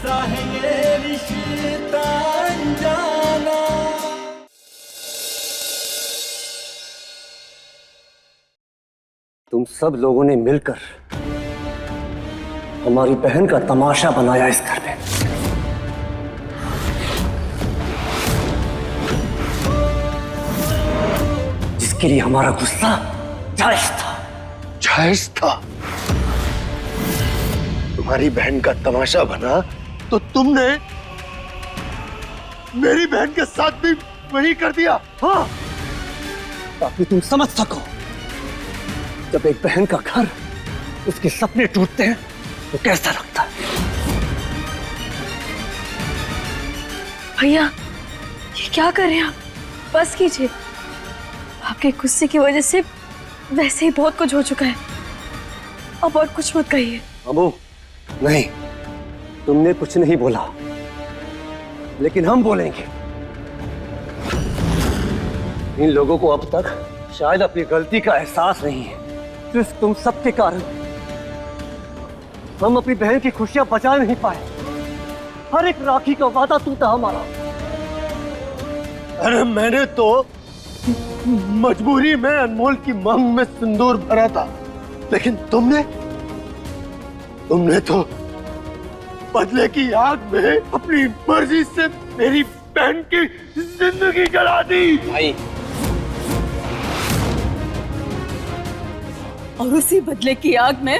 कैसा है ये रिश्ता अनजाना। तुम सब लोगों ने मिलकर हमारी बहन का तमाशा बनाया इस घर में। जिसके लिए हमारा गुस्सा जायज था। जायज था? तुम्हारी बहन का तमाशा बना तो तुमने मेरी बहन के साथ भी वही कर दिया। हाँ, ताकि तुम समझ सको जब एक बहन का घर, उसके सपने टूटते हैं तो कैसा लगता है। भैया, ये क्या कर रहे हैं आप? बस कीजिए। आपके गुस्से की वजह से वैसे ही बहुत कुछ हो चुका है। अब और कुछ मत कहिए। अबू, नहीं, तुमने कुछ नहीं बोला, लेकिन हम बोलेंगे। इन लोगों को अब तक शायद अपनी गलती का एहसास नहीं है। सिर्फ तुम सबके कारण हम अपनी बहन की खुशियां बचा नहीं पाए। हर एक राखी का वादा टूटा हमारा। अरे मैंने तो मजबूरी में अनमोल की मांग में सिंदूर भरा था, लेकिन तुमने तो बदले की आग में अपनी मर्जी से मेरी बहन की जिंदगी जला दी। भाई, और उसी बदले की आग में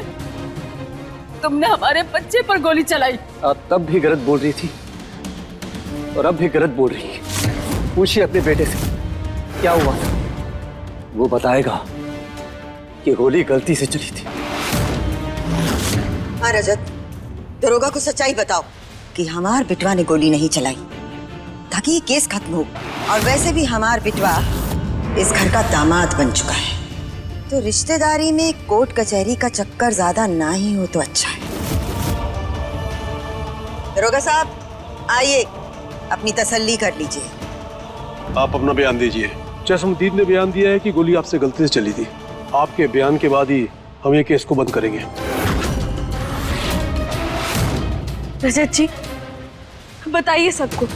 तुमने हमारे बच्चे पर गोली चलाई। आप तब भी गलत बोल रही थी और अब भी गलत बोल रही है। पूछिए अपने बेटे से क्या हुआ था। वो बताएगा कि गोली गलती से चली थी। हाँ रजत, दरोगा को सच्चाई बताओ कि हमार बिटवा ने गोली नहीं चलाई, ताकि ये केस खत्म हो। और वैसे भी हमार बिटवा इस घर का दामाद बन चुका है, तो रिश्तेदारी में कोर्ट कचहरी का चक्कर ज्यादा ना ही हो तो अच्छा है। दरोगा साहब, आइए, अपनी तसल्ली कर लीजिए। आप अपना बयान दीजिए। जैसमुद्दीन ने बयान दिया है कि गोली आपसे गलती से चली थी। आपके बयान के बाद ही हम ये केस को बंद करेंगे। रजत जी, बताइए सबको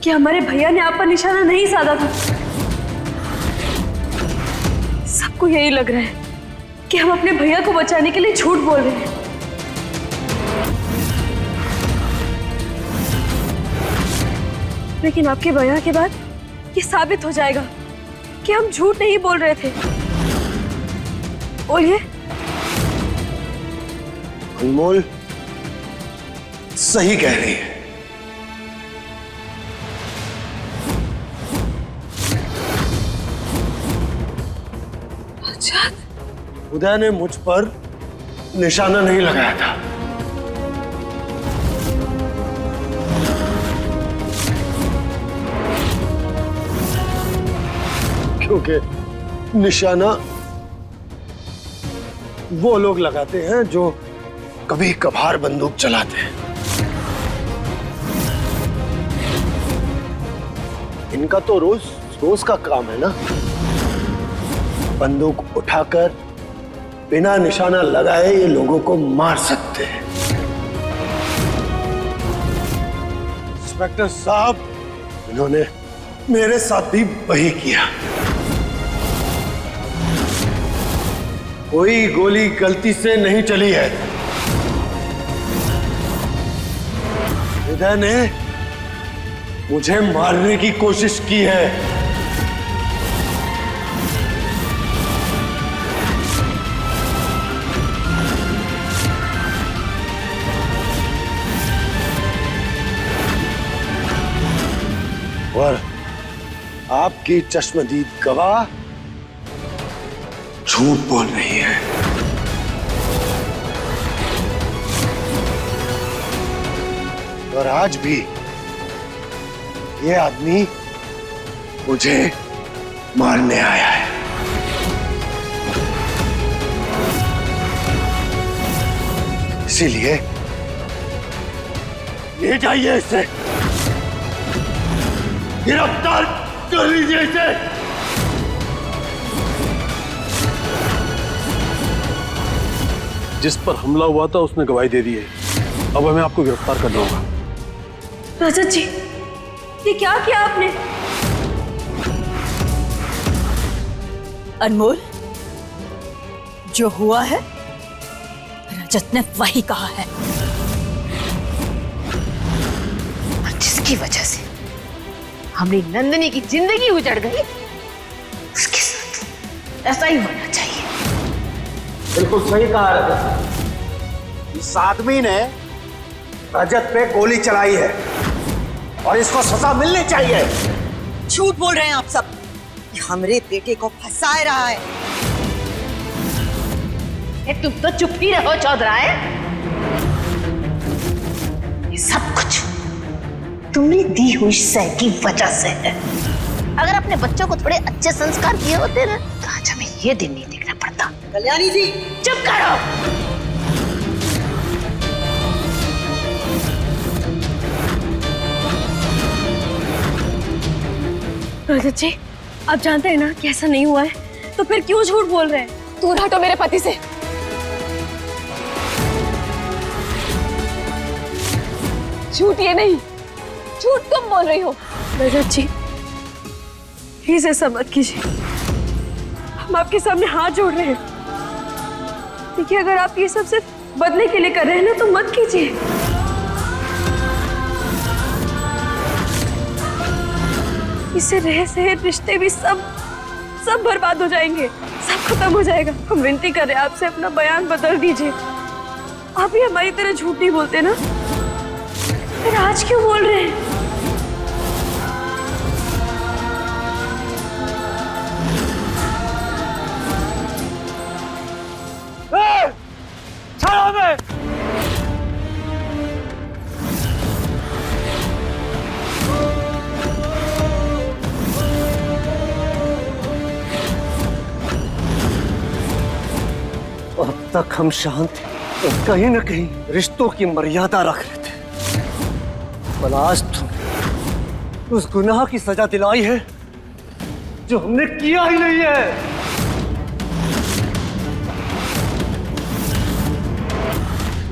कि हमारे भैया ने आप पर निशाना नहीं साधा था। सबको यही लग रहा है कि हम अपने भैया को बचाने के लिए झूठ बोल रहे हैं। लेकिन आपके बयान के बाद ये साबित हो जाएगा कि हम झूठ नहीं बोल रहे थे। बोलिए। अनमोल सही कह रही है। उदय ने मुझ पर निशाना नहीं लगाया था। क्योंकि निशाना वो लोग लगाते हैं जो कभी कभार बंदूक चलाते हैं। इनका तो रोज रोज का काम है ना, बंदूक उठाकर बिना निशाना लगाए ये लोगों को मार सकते हैं। इंस्पेक्टर साहब, इन्होंने मेरे साथ भी वही किया। कोई गोली गलती से नहीं चली है। उदय ने मुझे मारने की कोशिश की है। और आपकी चश्मदीद गवाह झूठ बोल रही है। और आज भी ये आदमी मुझे मारने आया है। इसीलिए ले जाइए इसे, गिरफ्तार कर लीजिए इसे। जिस पर हमला हुआ था उसने गवाही दे दी है। अब हमें आपको गिरफ्तार करना होगा। रजत जी, ये क्या किया आपने? अनमोल, जो हुआ है रजत ने वही कहा है, और जिसकी वजह से हमारी नंदिनी की जिंदगी उजड़ गई, उसके साथ ऐसा ही होना चाहिए। बिल्कुल सही कहा रजत। इस आदमी ने रजत पे गोली चलाई है और इसको सजा मिलनी चाहिए। झूठ बोल रहे हैं आप सब। ये हमरे बेटे को फंसा रहा है। तुम तो चुप ही रहो चौधराए। ये सब कुछ तुमने दी हुई सह की वजह से है। अगर अपने बच्चों को थोड़े अच्छे संस्कार दिए होते ना, तो आज हमें ये दिन नहीं देखना पड़ता। कल्याणी जी, चुप करो। रजत जी, आप जानते हैं ना कि ऐसा नहीं हुआ है, तो फिर क्यों झूठ बोल रहे हैं? दूर हटो मेरे पति से। झूठ ये नहीं, झूठ तुम बोल रही हो। रजत जी, प्लीज ऐसा मत कीजिए। हम आपके सामने हाथ जोड़ रहे हैं। देखिए, अगर आप ये सब सिर्फ बदले के लिए कर रहे हैं ना, तो मत कीजिए। इससे रह सहे रिश्ते भी सब बर्बाद हो जाएंगे, सब खत्म हो जाएगा। हम विनती कर रहे हैं आपसे, अपना बयान बदल दीजिए। आप भी हमारी तरह झूठ नहीं बोलते ना, फिर आज क्यों बोल रहे हैं? छोड़ो हमें। अब तक हम शांत थे और कहीं न कहीं रिश्तों की मर्यादा रख रहे थे, पर आज तुम उस गुनाह की सजा दिलाई है जो हमने किया ही नहीं है।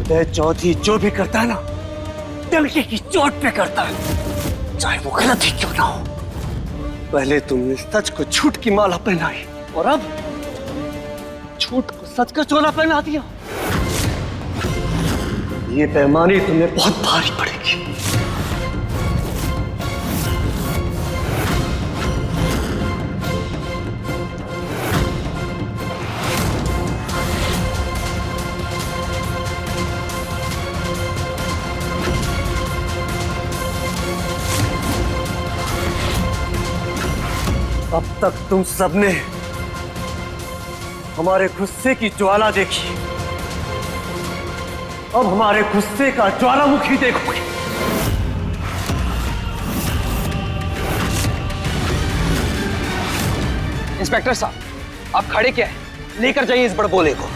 उदय चौधरी जो भी करता है ना, डंके की चोट पे करता है, चाहे वो गलत ही क्यों ना हो। पहले तुमने सच को झूठ की माला पहनाई और अब झूठ को सच का चोला पहना दिया। ये बेईमानी तुम्हें बहुत भारी पड़ेगी। अब तक तुम सबने हमारे गुस्से की ज्वाला देखी, अब हमारे गुस्से का ज्वालामुखी देखोगे। इंस्पेक्टर साहब, आप खड़े क्या है? लेकर जाइए इस बड़बोले को।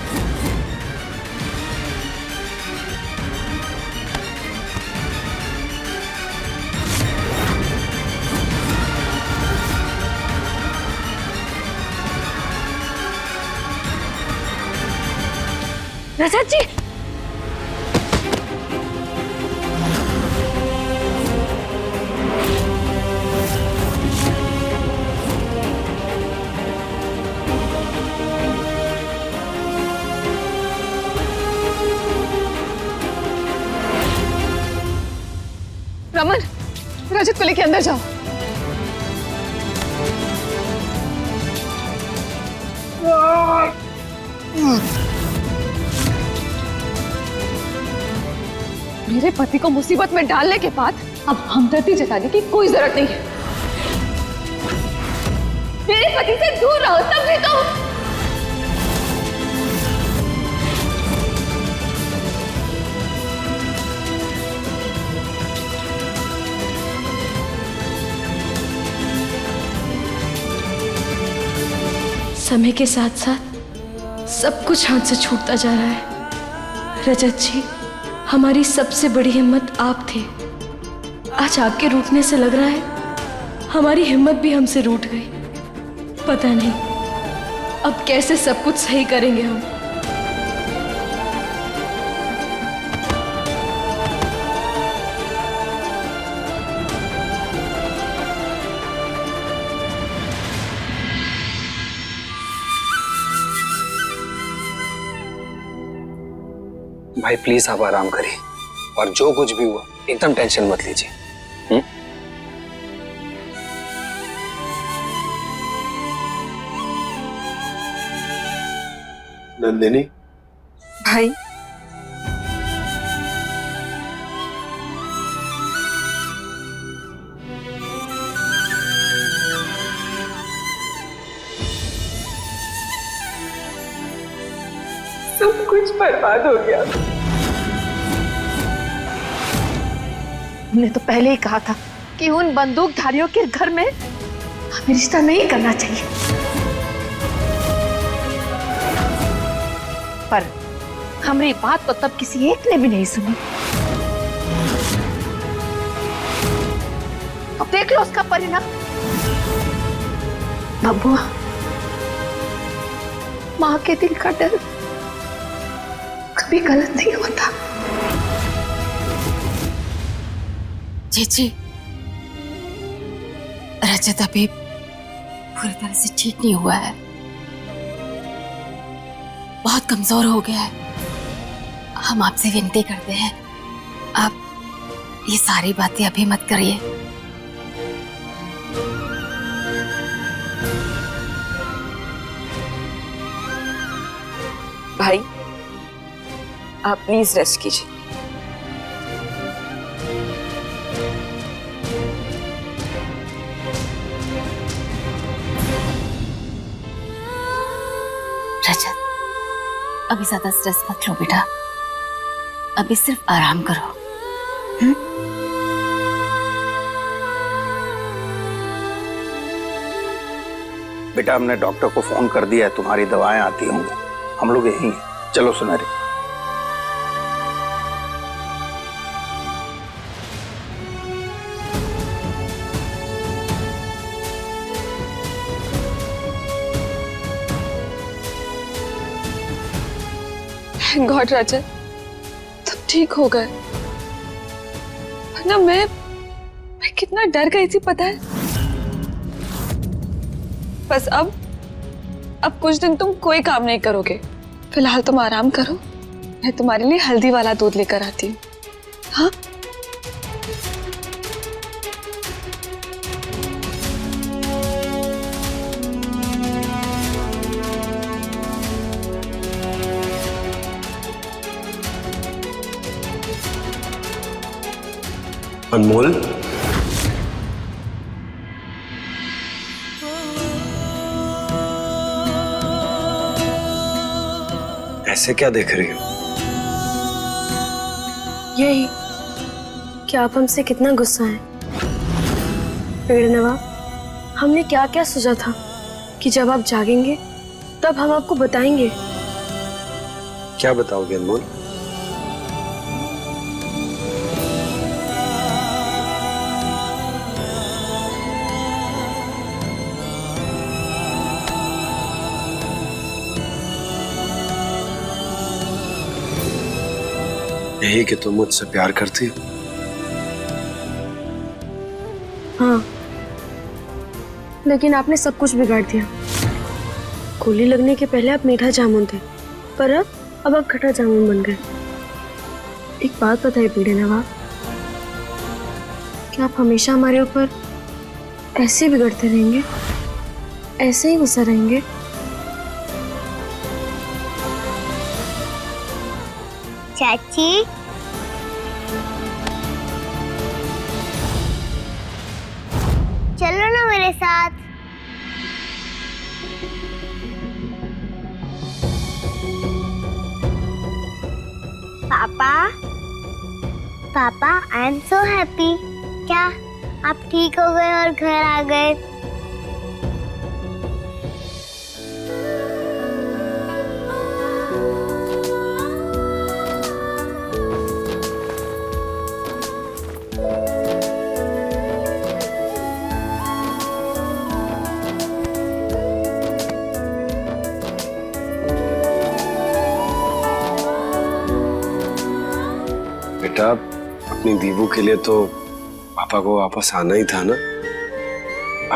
रजत जी, रमन, रजत को लेके अंदर जाओ। मेरे पति को मुसीबत में डालने के बाद अब हमदर्दी जताने की कोई जरूरत नहीं है। मेरे पति से दूर रहो, समझे तो? समय के साथ साथ सब कुछ हाथ से छूटता जा रहा है। रजत जी, हमारी सबसे बड़ी हिम्मत आप थे। आज आपके रूठने से लग रहा है हमारी हिम्मत भी हमसे रूठ गई। पता नहीं अब कैसे सब कुछ सही करेंगे हम। भाई प्लीज आप आराम करिए, और जो कुछ भी हुआ एकदम टेंशन मत लीजिए। नंदिनी, भाई सब कुछ बर्बाद हो गया। हमने तो पहले ही कहा था कि उन बंदूकधारियों के घर में हमें रिश्ता नहीं करना चाहिए, पर हमारी बात तो तब किसी एक ने भी नहीं सुनी। अब देख लो उसका परिणाम। बबुआ, माँ के दिल का डर कभी गलत नहीं होता। जीजी, रजत अभी पूरी तरह से ठीक नहीं हुआ है, बहुत कमजोर हो गया है। हम आपसे विनती करते हैं, आप ये सारी बातें अभी मत करिए। भाई आप प्लीज रेस्ट कीजिए। रजत, अभी ज्यादा स्ट्रेस मत लो बेटा, अभी सिर्फ आराम करो। बेटा, हमने डॉक्टर को फोन कर दिया है, तुम्हारी दवाएं आती होंगी, हम लोग यहीं हैं। चलो सुनहरे। थैंक गॉड रजत, तब ठीक हो गए। वरना मैं कितना डर गई थी पता है। बस अब कुछ दिन तुम कोई काम नहीं करोगे। फिलहाल तुम आराम करो, मैं तुम्हारे लिए हल्दी वाला दूध लेकर आती हूँ। हाँ, अनमोल, ऐसे क्या देख रही हो? यही कि आप हमसे कितना गुस्सा हैं। पेड़ नवाब, हमने क्या क्या सोचा था कि जब आप जागेंगे तब हम आपको बताएंगे। क्या बताओगे अनमोल? यही कि तुम मुझसे प्यार करती हो? हाँ, लेकिन आपने सब कुछ बिगाड़ दिया। गोली लगने के पहले आप मीठा जामुन थे, पर अब आप खट्टा जामुन बन गए। एक बात बताइए पेड़े नवाब, क्या आप हमेशा हमारे ऊपर ऐसे बिगड़ते रहेंगे, ऐसे ही गुस्सा रहेंगे? चाची, चलो ना मेरे साथ। पापा, पापा, आई एम सो हैप्पी। क्या आप ठीक हो गए और घर आ गए? बेटा, अपनी दीवू के लिए तो पापा को वापस आना ही था ना।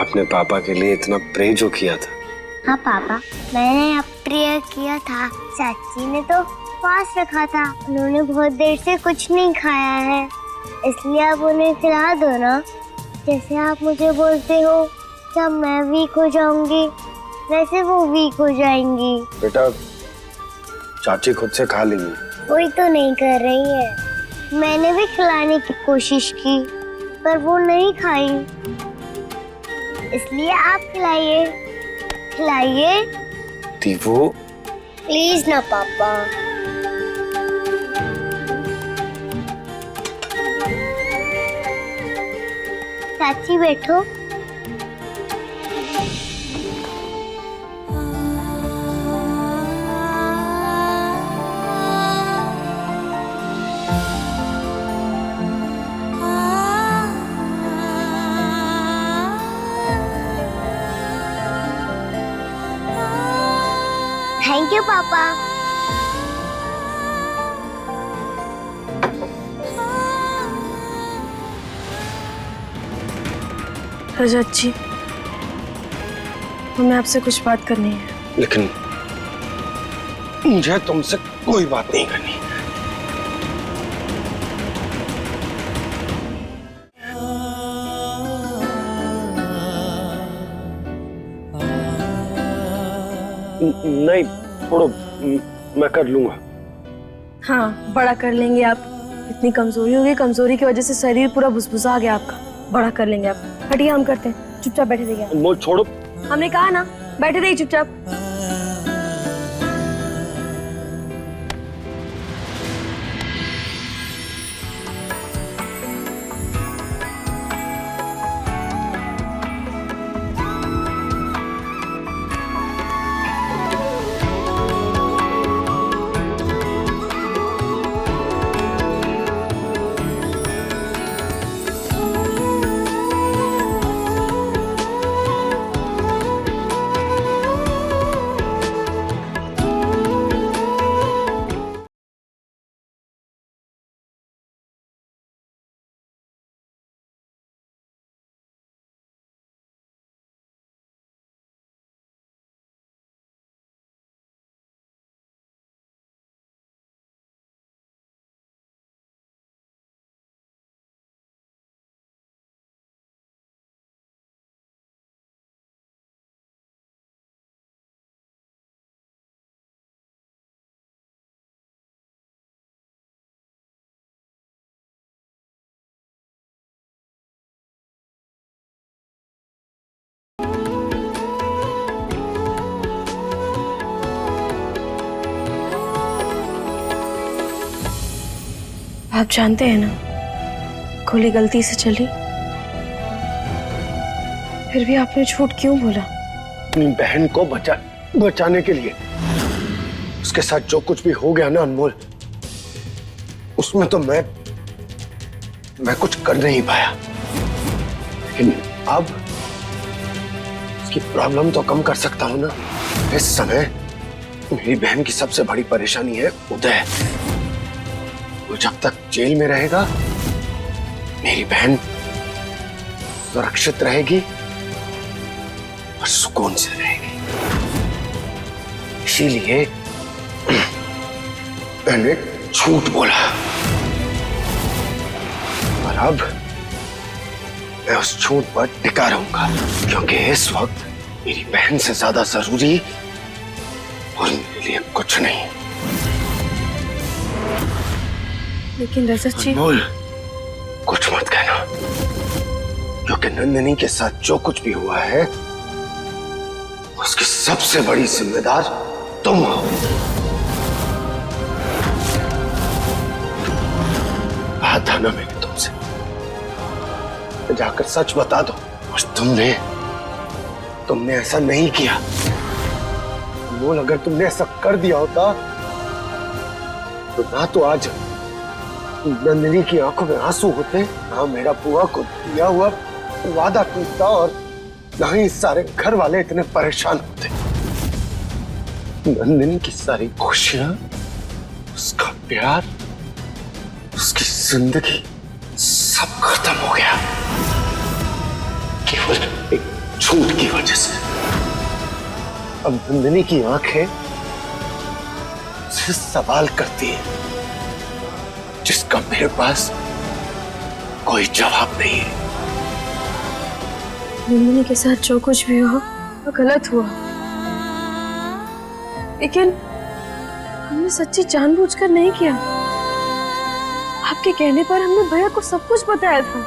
आपने पापा के लिए इतना प्रे जो किया था। हाँ पापा, मैंने अप्रिय किया था। चाची ने तो पास रखा था। उन्होंने बहुत देर से कुछ नहीं खाया है, इसलिए आप उन्हें खिला दो ना। जैसे आप मुझे बोलते हो जब मैं वीक हो जाऊंगी, वैसे वो वीक हो जाएंगी। बेटा, चाची खुद से खा लेंगी। कोई तो नहीं कर रही है। मैंने भी खिलाने की कोशिश की, पर वो नहीं खाई। इसलिए आप खिलाइए, खिलाइए। दीपू, प्लीज ना पापा। चाची बैठो। थैंक यू पापा। रजत जी, हमें आपसे कुछ बात करनी है। लेकिन मुझे तुमसे कोई बात नहीं करनी। नहीं, छोड़ो, मैं कर लूंगा। हाँ, बड़ा कर लेंगे आप। इतनी कमजोरी हो गई, कमजोरी की वजह से शरीर पूरा भुसभुसा गया आपका। बड़ा कर लेंगे आप। हटिए, हम करते हैं। चुपचाप बैठे रहिए। वो छोड़ो। हमने कहा ना, बैठे रहिए चुपचाप। आप जानते हैं ना, गोली गलती से चली, फिर भी आपने झूठ क्यों बोला? अपनी बहन को बचाने के लिए। उसके साथ जो कुछ भी हो गया ना अनमोल, उसमें तो मैं कुछ कर नहीं पाया। लेकिन अब उसकी प्रॉब्लम तो कम कर सकता हूं ना। इस समय मेरी बहन की सबसे बड़ी परेशानी है उदय। वो जब तक जेल में रहेगा, मेरी बहन सुरक्षित रहेगी और सुकून से रहेगी। इसीलिए मैंने झूठ बोला, और अब मैं उस झूठ पर टिका रहूंगा, क्योंकि इस वक्त मेरी बहन से ज्यादा जरूरी और मेरे लिए कुछ नहीं। लेकिन रजत जी, अनमोल, कुछ मत कहना, क्योंकि नंदिनी के साथ जो कुछ भी हुआ है, उसकी सबसे बड़ी जिम्मेदार तुम हो। कहा था ना मैंने तुमसे, जाकर सच बता दो। और तुमने ऐसा नहीं किया। अनमोल, अगर तुमने ऐसा कर दिया होता तो ना तो आज नंदिनी की आंखों में आंसू होते, ना मेरा बुआ को दिया हुआ वादा टूटता, और ना ही सारे घर वाले इतने परेशान होते। नंदिनी की सारी खुशियां, उसका प्यार, उसकी जिंदगी सब खत्म हो गया, केवल एक झूठ की वजह से। अब नंदिनी की आंखें मुझसे सवाल करती है जिसका मेरे पास कोई जवाब नहीं है। नंदिनी के साथ जो कुछ भी हुआ वो गलत हुआ, लेकिन हमने सच्ची जानबूझकर नहीं किया। आपके कहने पर हमने भैया को सब कुछ बताया था,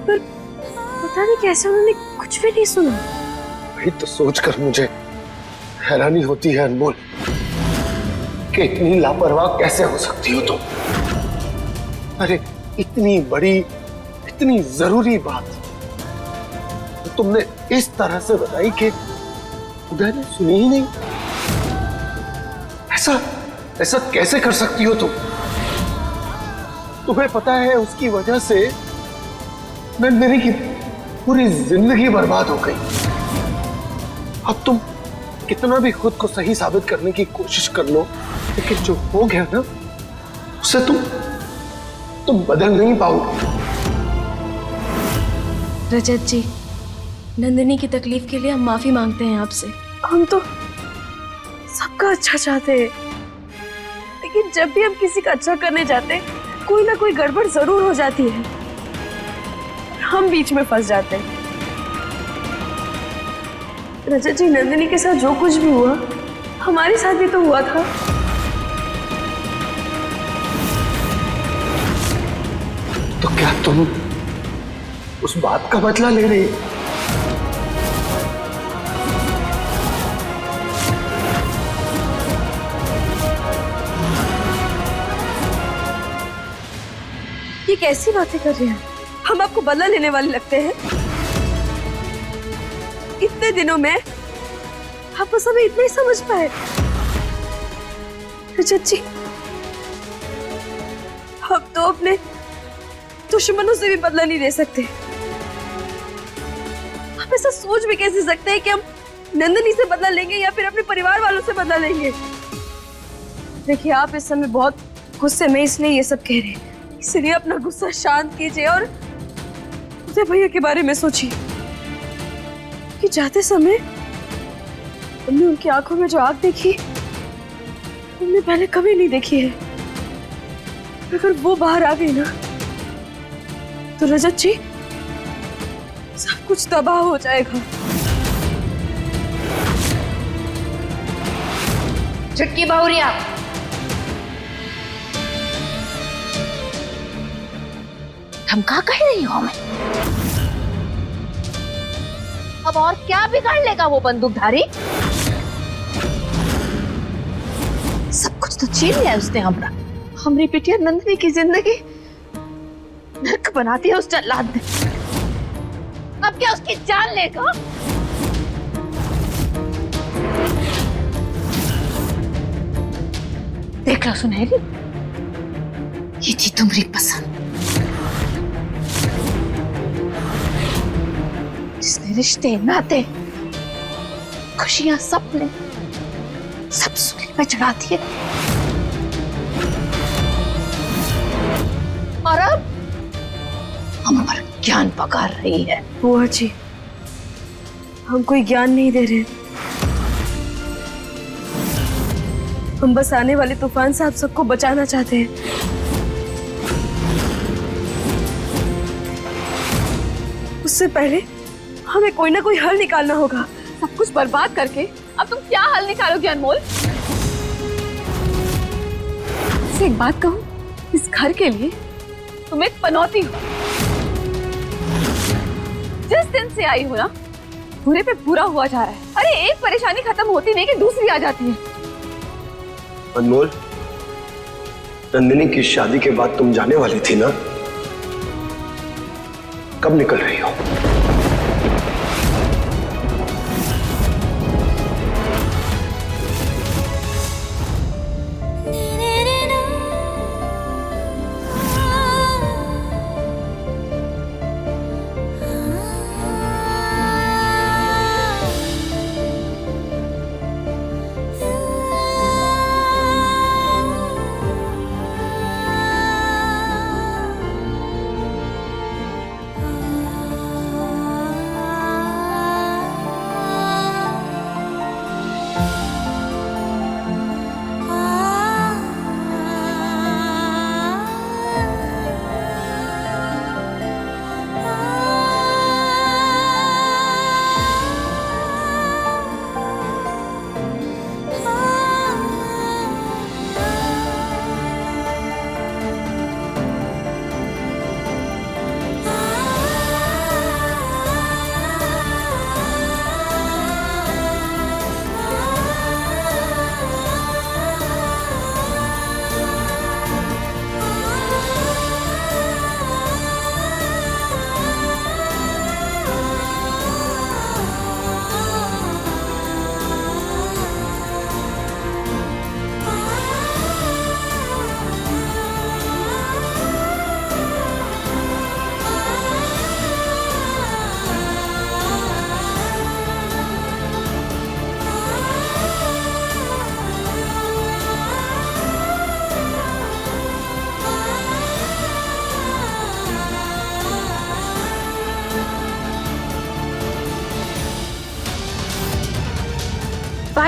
पर पता नहीं कैसे उन्होंने कुछ भी नहीं सुना। वही तो सोचकर मुझे हैरानी होती है अनमोल कि इतनी लापरवाह कैसे हो सकती हो तुम। अरे इतनी बड़ी, इतनी जरूरी बात तो तुमने इस तरह से बताई कि उदय ने सुनी ही नहीं। ऐसा ऐसा कैसे कर सकती हो तुम? तुम्हें पता है उसकी वजह से नंदिनी की पूरी जिंदगी बर्बाद हो गई। अब तुम कितना भी खुद को सही साबित करने की कोशिश कर लो, लेकिन जो हो गया ना उसे तुम बदल नहीं पाओगे। रजत जी, नंदिनी की तकलीफ के लिए हम माफी मांगते हैं आपसे। हम तो सबका अच्छा चाहते हैं, लेकिन जब भी हम किसी का अच्छा करने जाते हैं कोई ना कोई गड़बड़ जरूर हो जाती है, हम बीच में फंस जाते हैं। रजत जी, नंदिनी के साथ जो कुछ भी हुआ हमारे साथ भी तो हुआ था। तो क्या तुम उस बात का बदला ले रही हो? ये कैसी बातें कर रहे हैं? हम आपको बदला लेने वाले लगते हैं? इतने दिनों में आप बस हमें इतना ही समझ पाए। रजत जी, हम तो अपने दुश्मनों से भी बदला नहीं ले सकते। हम ऐसा सोच भी कैसे सकते हैं कि हम नंदिनी से बदला लेंगे या फिर अपने परिवार वालों से बदला लेंगे। देखिए, आप इस समय बहुत गुस्से में इसलिए ये सब कह रहे हैं, इसलिए अपना गुस्सा शांत कीजिए और उदय भैया के बारे में सोचिए कि जाते समय हमने उनकी आंखों में जो आग देखी हमने पहले कभी नहीं देखी है। अगर वो बाहर आ गई ना तो रजत जी सब कुछ तबाह हो जाएगा। चुटकी बहुरिया, हम कहा कह रही हो हमें? अब और क्या बिगाड़ लेगा वो बंदूकधारी? सब कुछ तो छीन लिया उसने हमरा। हमारी बिटिया नंदिनी की जिंदगी नर्क बनाती है उस जल्लाद ने। अब क्या उसकी जान लेगा? देख लो सुनहरी, ये थी तुम्हारी पसंद, जिसने रिश्ते नाते खुशियां सपने सब सूली पे चढ़ा दिए। और अब हम पर ज्ञान पका रही है। बुआ जी, हम कोई ज्ञान नहीं दे रहे, हम बस आने वाले तूफान से आप सबको बचाना चाहते हैं। उससे पहले हमें कोई ना कोई हल निकालना होगा। सब कुछ बर्बाद करके अब तुम क्या हल निकालोगे अनमोल? से एक बात कहूं, इस घर के लिए तुम एक पनौती हो। जिस दिन से आई हो ना, बुरे पे बुरा हुआ जा रहा है। अरे एक परेशानी खत्म होती नहीं कि दूसरी आ जाती है। अनमोल, नंदिनी की शादी के बाद तुम जाने वाली थी ना, कब निकल रही हो?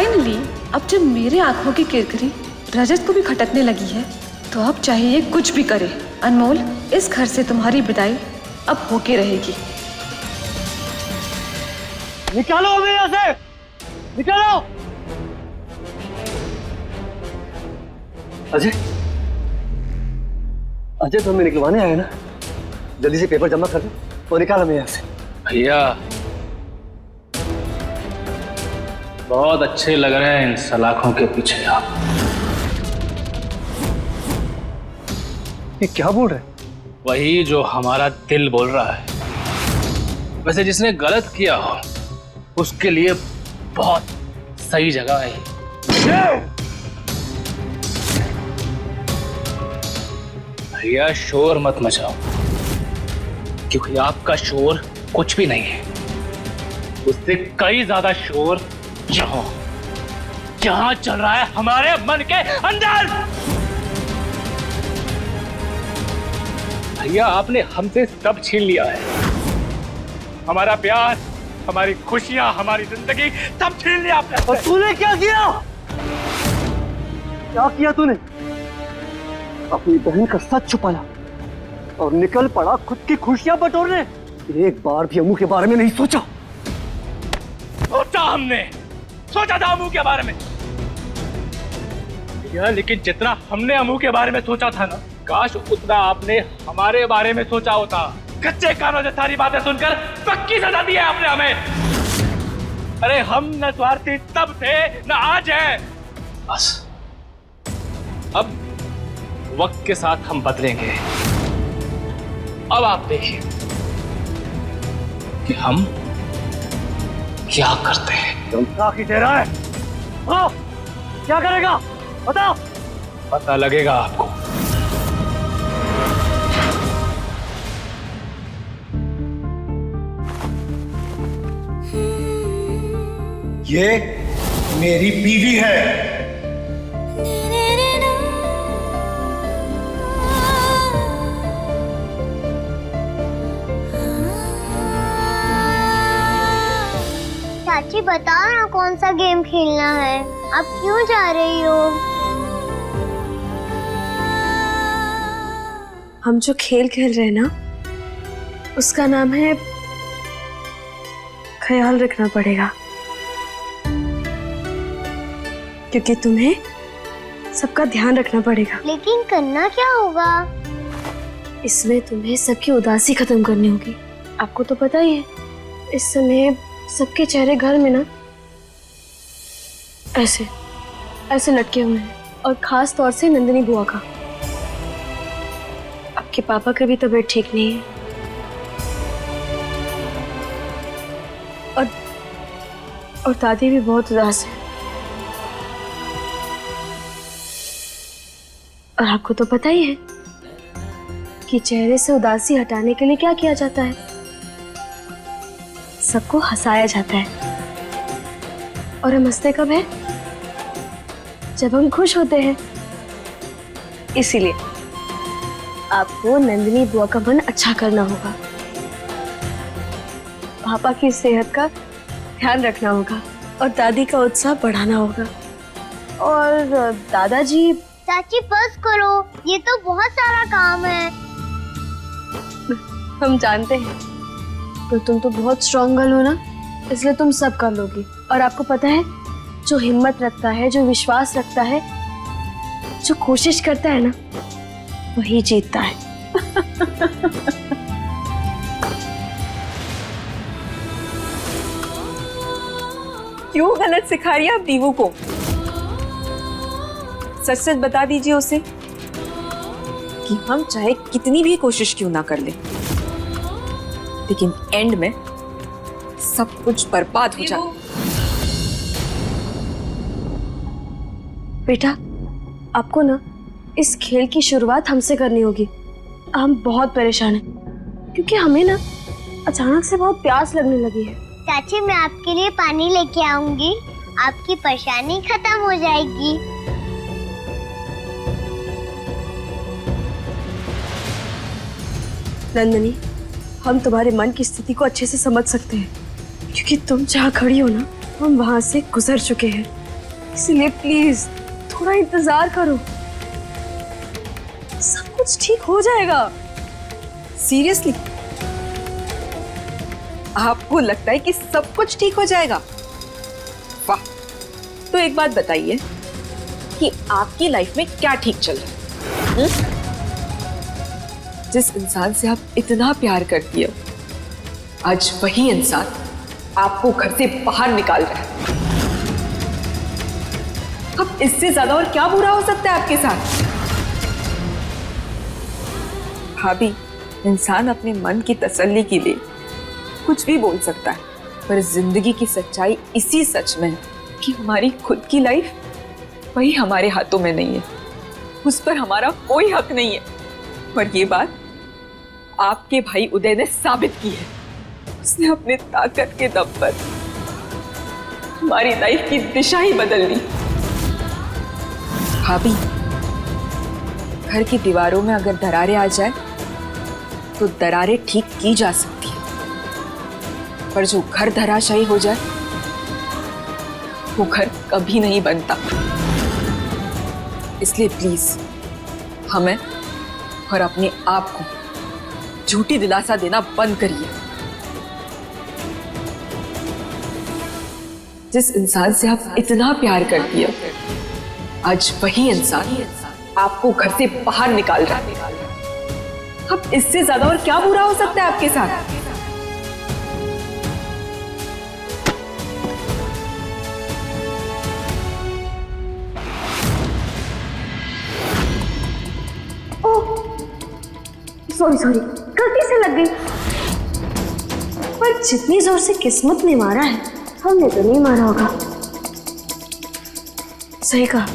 फाइनली अब जब मेरे आंखों की किरकिरी रजत को भी खटकने लगी है, तो अब चाहिए कुछ भी करे अनमोल, इस घर से तुम्हारी विदाई अब होके रहेगी। निकालो हमें यहाँ से, निकालो। अजय, अजय तो हमें निकलवाने आया ना, जल्दी से पेपर जमा कर दो और निकाल हमें यहाँ से। भैया बहुत अच्छे लग रहे हैं इन सलाखों के पीछे आप। ये क्या बोल रहे हैं? वही जो हमारा दिल बोल रहा है। वैसे जिसने गलत किया हो उसके लिए बहुत सही जगह है। भैया शोर मत मचाओ, क्योंकि आपका शोर कुछ भी नहीं है। उससे कई ज्यादा शोर जहां चल रहा है हमारे मन के अंदर। भैया आपने हमसे सब छीन लिया है, हमारा प्यार, हमारी खुशियां, हमारी जिंदगी सब छीन लिया आपने। और तूने क्या किया? क्या किया तूने? अपनी बहन का सच छुपाया और निकल पड़ा खुद की खुशियां बटोरने। एक बार भी अम्मू के बारे में नहीं सोचा। सोचा था अम्मू के बारे में भैया, लेकिन जितना हमने अम्मू के बारे में सोचा था ना, काश उतना आपने हमारे बारे में सोचा होता। कच्चे कानों से सारी बातें सुनकर पक्की सजा दी है आपने हमें। अरे हम न स्वार्थी तब थे न आज है। बस अब वक्त के साथ हम बदलेंगे। अब आप देखिए कि हम क्या करते हैं। तुम क्या की दे रहा है? हाँ, क्या करेगा बताओ। पता लगेगा आपको। ये मेरी बीवी है। चाची बताओ ना कौन सा गेम खेलना है, आप क्यों जा रही हो? हम जो खेल खेल रहे हैं ना, उसका नाम है ख्याल रखना पड़ेगा, क्योंकि तुम्हें सबका ध्यान रखना पड़ेगा। लेकिन करना क्या होगा? इसमें तुम्हें सबकी उदासी खत्म करनी होगी। आपको तो पता ही है, इस समय सबके चेहरे घर में ना ऐसे ऐसे लटके हुए हैं, और खास तौर से नंदिनी बुआ का। आपके पापा का भी तबीयत ठीक नहीं है, और दादी भी बहुत उदास है। और आपको तो पता ही है कि चेहरे से उदासी हटाने के लिए क्या किया जाता है? सबको हंसाया जाता है। और हम हंसते कब है? जब हम खुश होते हैं। इसीलिए आपको नंदिनी बुआ का मन अच्छा करना होगा, पापा की सेहत का ध्यान रखना होगा, और दादी का उत्साह बढ़ाना होगा। और दादाजी। चाची बस करो, ये तो बहुत सारा काम है। हम जानते हैं, तो तुम तो बहुत स्ट्रॉन्ग गर्ल हो ना, इसलिए तुम सब कर लोगी। और आपको पता है, जो हिम्मत रखता है, जो विश्वास रखता है, जो कोशिश करता है ना, वही जीतता है। क्यों गलत सिखा रही है आप दीवू को? सच सच बता दीजिए उसे कि हम चाहे कितनी भी कोशिश क्यों ना कर ले, लेकिन एंड में सब कुछ बर्बाद हो जाए। बेटा, आपको ना इस खेल की शुरुआत हमसे करनी होगी। हम बहुत परेशान हैं, क्योंकि हमें ना अचानक से बहुत प्यास लगने लगी है। चाची मैं आपके लिए पानी लेके आऊंगी, आपकी परेशानी खत्म हो जाएगी। नंदिनी, हम तुम्हारे मन की स्थिति को अच्छे से समझ सकते हैं, क्योंकि तुम जहाँ खड़ी हो ना, हम वहां से गुजर चुके हैं। इसलिए प्लीज थोड़ा इंतजार करो, सब कुछ ठीक हो जाएगा। सीरियसली आपको लगता है कि सब कुछ ठीक हो जाएगा? वाह, तो एक बात बताइए कि आपकी लाइफ में क्या ठीक चल रहा है? जिस इंसान से आप इतना प्यार करती हो, आज वही इंसान आपको घर से बाहर निकाल रहा है। अब इससे ज्यादा और क्या बुरा हो सकता है आपके साथ? भाभी, इंसान अपने मन की तसल्ली के लिए कुछ भी बोल सकता है, पर जिंदगी की सच्चाई इसी सच में है कि हमारी खुद की लाइफ वही हमारे हाथों में नहीं है, उस पर हमारा कोई हक नहीं है। पर ये बात आपके भाई उदय ने साबित की है। उसने अपने ताकत के दम पर हमारी लाइफ की दिशा ही बदल दी। भाभी, घर की दीवारों में अगर दरारें आ जाए तो दरारें ठीक की जा सकती है, पर जो घर धराशायी हो जाए वो घर कभी नहीं बनता। इसलिए प्लीज हमें और अपने आप को झूठी दिलासा देना बंद करिए। जिस इंसान से आप इतना प्यार करती है, आज वही इंसान आपको घर से बाहर निकाल रहा है। अब इससे ज्यादा और क्या बुरा हो सकता है आपके साथ? सॉरी सॉरी, गलती से लग गई। पर जितनी जोर से किस्मत ने मारा है, हमने तो नहीं मारा होगा। सही कहा,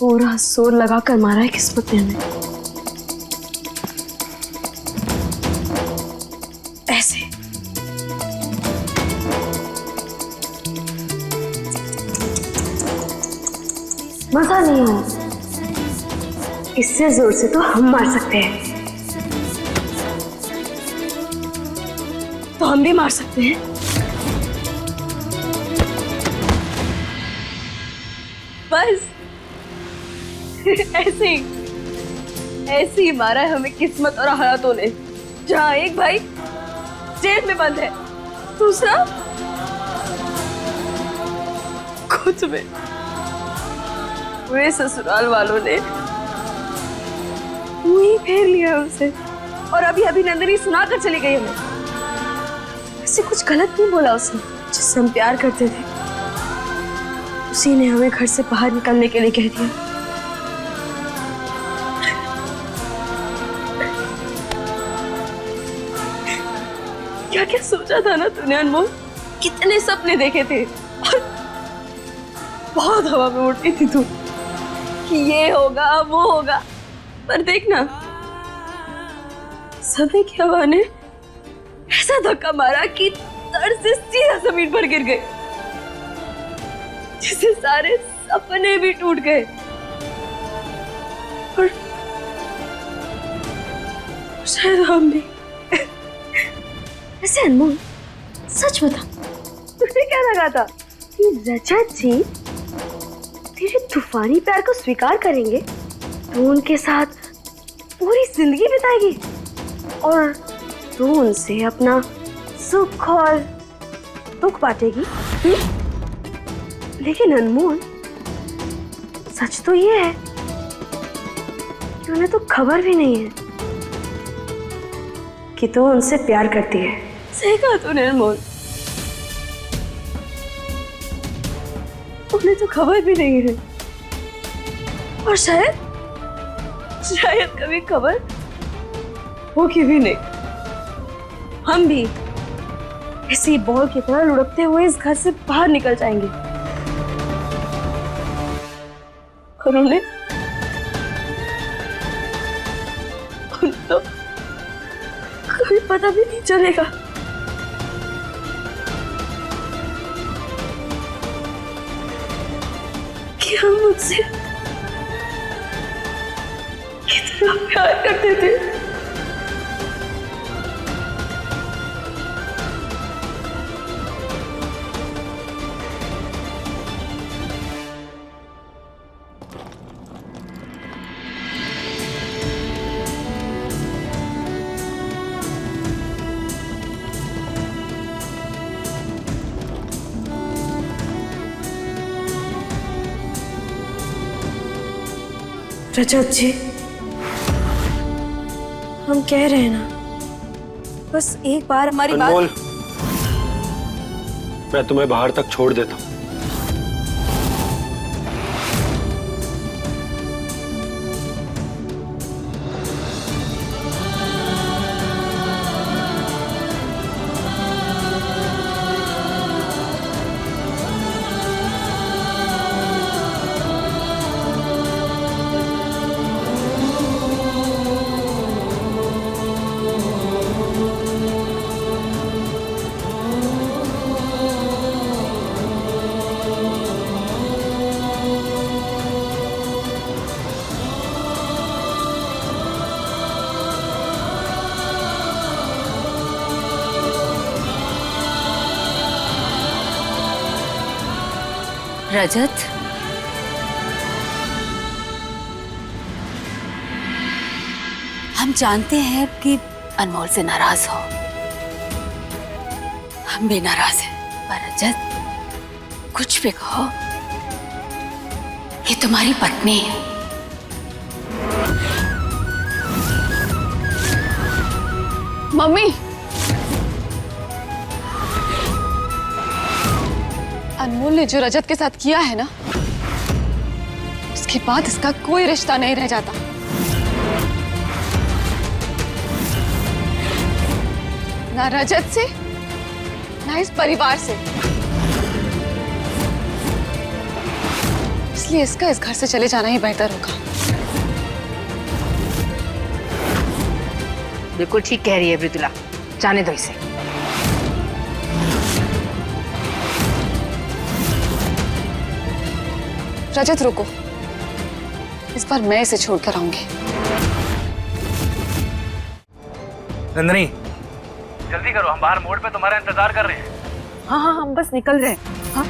पूरा जोर लगाकर मारा है किस्मत ने हमें। ऐसे मजा नहीं हो, इससे जोर से तो हम मार सकते हैं, तो हम भी मार सकते हैं। बस ऐसे ही मारा है हमें किस्मत और हालातों ने। जहां एक भाई जेल में बंद है, दूसरा खुद में। पूरे ससुराल वालों ने वही फेर लिया हमसे, और अभी नंदिनी सुना कर चली गई हमें। ऐसे कुछ गलत नहीं बोला उसने। जिससे हम प्यार करते थे, उसी ने हमें घर से बाहर निकलने के लिए कह दिया। क्या क्या सोचा था ना तूने अनमोल, कितने सपने देखे थे, और बहुत हवा में उड़ती थी तू कि ये होगा वो होगा। पर देखना, समय की हवा ने ऐसा धक्का मारा कि धड़ से सीधा जमीन पर गिर गए, जिससे सारे सपने भी टूट गए। और शायद हम भी। ऐसे अनमोल, सच बता, तुझे क्या लगा था कि रजत जी तेरे तूफानी प्यार को स्वीकार करेंगे तो उनके साथ पूरी जिंदगी बिताएगी, और तू उनसे अपना सुख और दुख बांटेगी? लेकिन अनमोल, सच तो ये है कि उन्हें तो खबर भी नहीं है कि तू उनसे प्यार करती है। सही कहा तूने अनमोल, उन्हें तो खबर भी नहीं है, और शायद कभी खबर होगी भी नहीं। हम भी इसी बॉल की तरह लुढ़कते हुए इस घर से बाहर निकल जाएंगे, और उन्हें तो कभी पता भी नहीं चलेगा कि हम मुझसे कितना प्यार करते थे। रजत जी, हम कह रहे हैं ना, बस एक बार हमारी अनमोल, बात। मैं तुम्हें बाहर तक छोड़ देता हूँ। रजत, हम जानते हैं कि अनमोल से नाराज हो, हम भी नाराज हैं, पर रजत कुछ भी कहो, ये तुम्हारी पत्नी है। मम्मी, अनमोल ने जो रजत के साथ किया है ना, उसके बाद इसका कोई रिश्ता नहीं रह जाता। ना रजत से, ना इस परिवार से। इसलिए इसका इस घर से चले जाना ही बेहतर होगा। बिल्कुल ठीक कह रही है मृदुला, जाने दो इसे। रजत रुको, इस बार मैं इसे छोड़कर आऊंगी। नंदिनी, जल्दी करो, हम बाहर मोड़ पे तुम्हारा इंतजार कर रहे हैं। हाँ हाँ, हम बस निकल रहे हैं। हाँ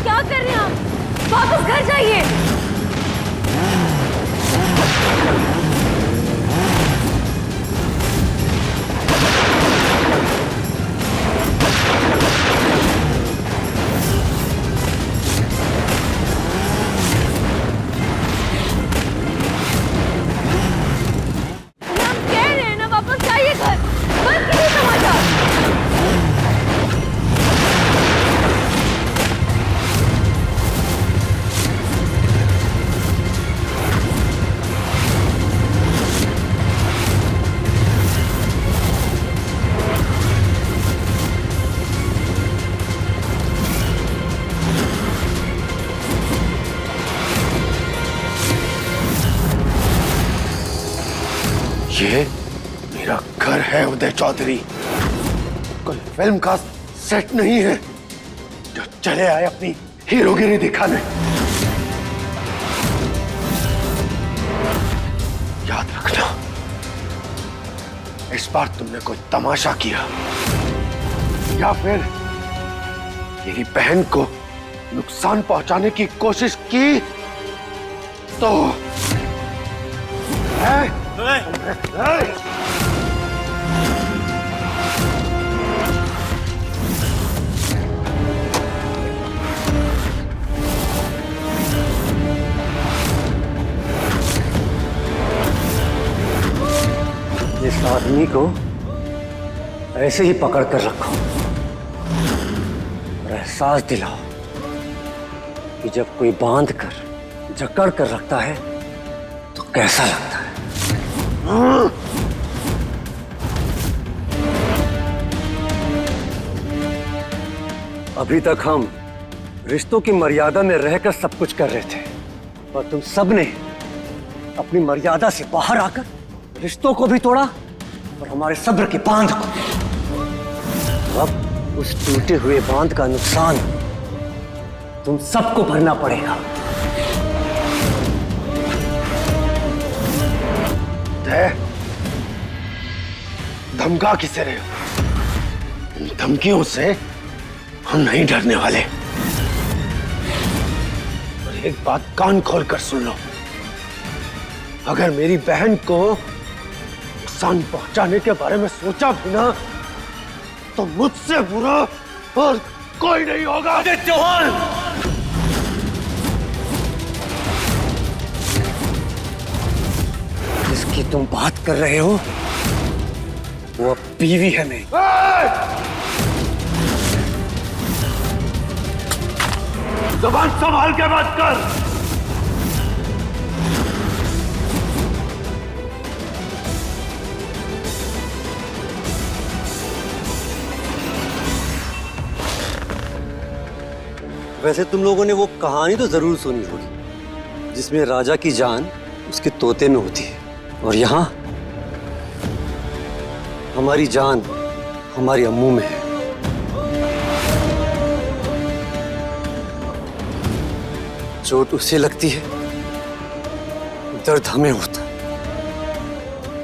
क्या कर रहे हैं आप? वापस घर जाइए। हम कह रहे हैं ना, वापस जाइए घर। बस किसी समाचार। ये मेरा घर है उदय चौधरी, कोई फिल्म का सेट नहीं है जो चले आए अपनी हीरोगिरी दिखाने। याद रखना, इस बार तुमने कोई तमाशा किया या फिर मेरी बहन को नुकसान पहुंचाने की कोशिश की तो इस आदमी को ऐसे ही पकड़ कर रखो और एहसास दिलाओ कि जब कोई बांध कर जकड़ कर रखता है तो कैसा लगता है। अभी तक हम रिश्तों की मर्यादा में रहकर सब कुछ कर रहे थे, पर तुम सबने अपनी मर्यादा से बाहर आकर रिश्तों को भी तोड़ा और हमारे सब्र के बांध को। अब उस टूटे हुए बांध का नुकसान तुम सबको भरना पड़ेगा। धमका किसे रहे हो? इन धमकियों से हम नहीं डरने वाले। और एक बात कान खोल कर सुन लो, अगर मेरी बहन को नुकसान पहुंचाने के बारे में सोचा भी ना, तो मुझसे बुरा और कोई नहीं होगा। चौहान, जिसकी तुम बात कर रहे हो वो अब बीवी है मेरी। जुबान संभाल के बात कर। वैसे तुम लोगों ने वो कहानी तो जरूर सुनी होगी जिसमें राजा की जान उसके तोते में होती है, और यहाँ हमारी जान हमारी अम्मू में है। चोट उसे लगती है, दर्द हमें होता है।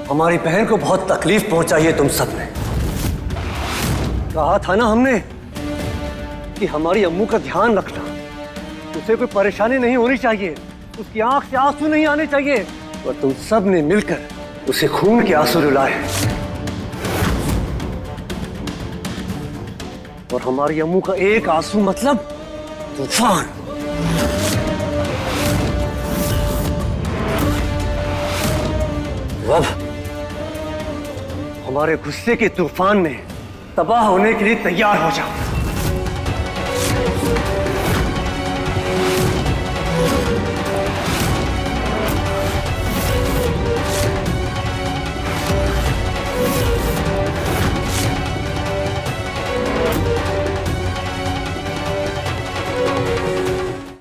हमारी बहन को बहुत तकलीफ पहुंचाई है तुम सबने। कहा था ना हमने कि हमारी अम्मू का ध्यान रखना, उसे कोई परेशानी नहीं होनी चाहिए, उसकी आंख से आंसू नहीं आने चाहिए। और तुम सब ने मिलकर उसे खून के आंसू रुलाए। और हमारी अम्मू का एक आंसू मतलब तूफान। अब हमारे गुस्से के तूफान में तबाह होने के लिए तैयार हो जाओ।